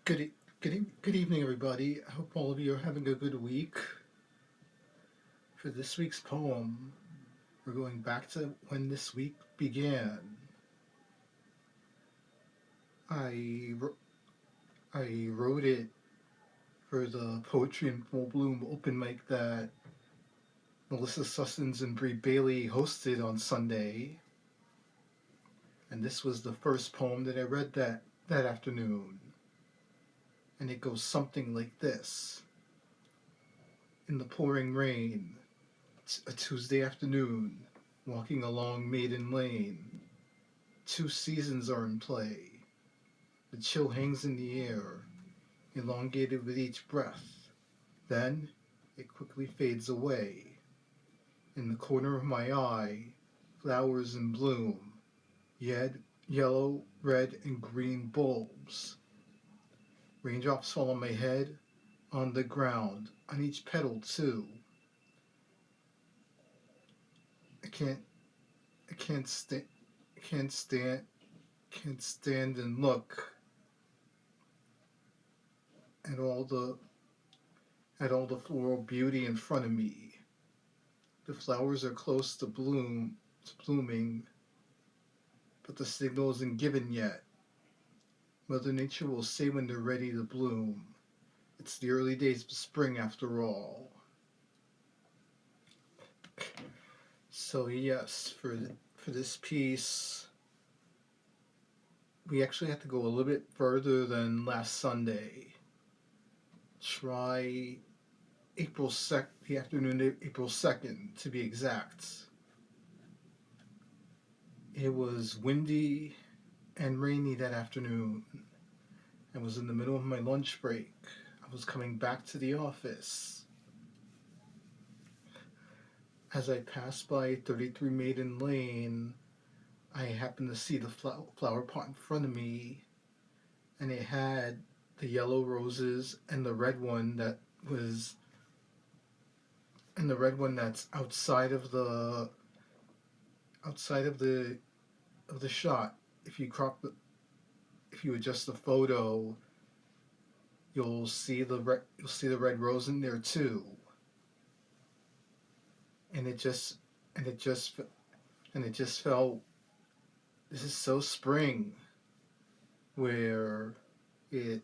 Good evening, everybody. I hope all of you are having a good week. For this week's poem, we're going back to when this week began. I, I wrote it for the Poetry in Full Bloom open mic that Melissa Sussens and Bree Bailey hosted on Sunday. And this was the first poem that I read that afternoon. And it goes something like this. In the pouring rain, it's a Tuesday afternoon, walking along Maiden Lane. Two seasons are in play. The chill hangs in the air, elongated with each breath. Then it quickly fades away. In the corner of my eye, flowers in bloom, yellow, red, and green bulbs. Raindrops fall on my head, on the ground, on each petal too. I can't, I can't stand, can't stand, can't stand and look at all the floral beauty in front of me. The flowers are close to blooming, but the signal isn't given yet. Mother Nature will say when they're ready to bloom. It's the early days of spring after all. So yes, for this piece, we actually have to go a little bit further than last Sunday. Try the afternoon of April 2nd to be exact. It was windy and rainy that afternoon. I was in the middle of my lunch break. I was coming back to the office. As I passed by 33 Maiden Lane, I happened to see the flower pot in front of me, and it had the yellow roses and the red one that's outside of the shot. If you adjust the photo, you'll see the red rose in there too. And it just felt, this is so spring, where it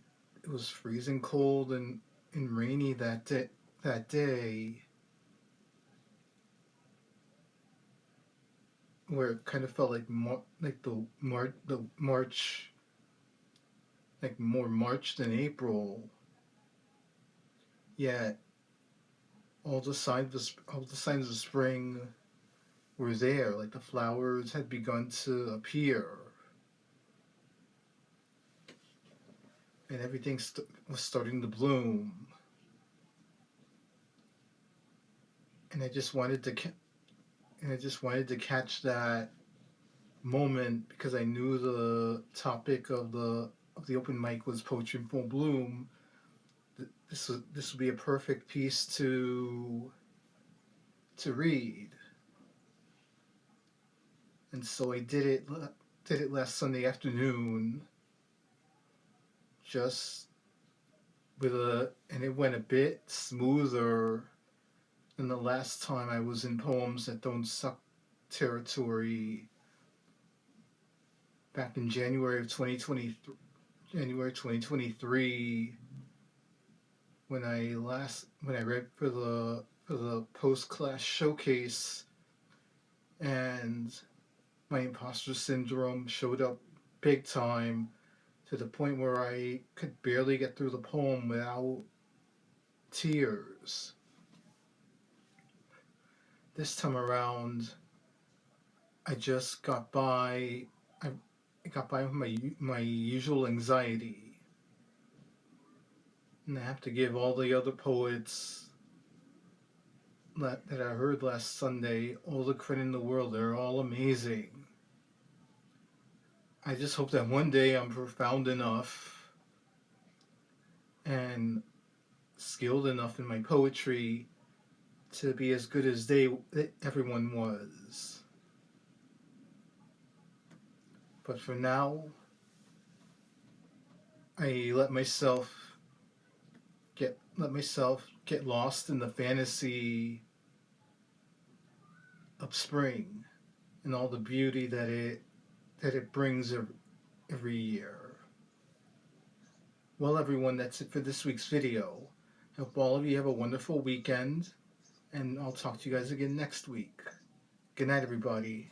was freezing cold and rainy that day, where it kind of felt like March, like more March than April. Yet all the signs of spring were there, like the flowers had begun to appear, and everything was starting to bloom. And I just wanted to catch that moment, because I knew the topic of the open mic was Poetry in Full Bloom. This would be a perfect piece to read. And so I did it last Sunday afternoon, just and it went a bit smoother than the last time I was in Poems That Don't Suck territory back in January 2023, when I read for the post class showcase, and my imposter syndrome showed up big time, to the point where I could barely get through the poem without tears. This time around, I just got by. I got by with my usual anxiety, and I have to give all the other poets that I heard last Sunday all the credit in the world. They're all amazing. I just hope that one day I'm profound enough and skilled enough in my poetry to be as good as everyone was. But for now, I let myself get lost in the fantasy of spring and all the beauty that it brings every year. Well, everyone, that's it for this week's video. Hope all of you have a wonderful weekend, and I'll talk to you guys again next week. Good night, everybody.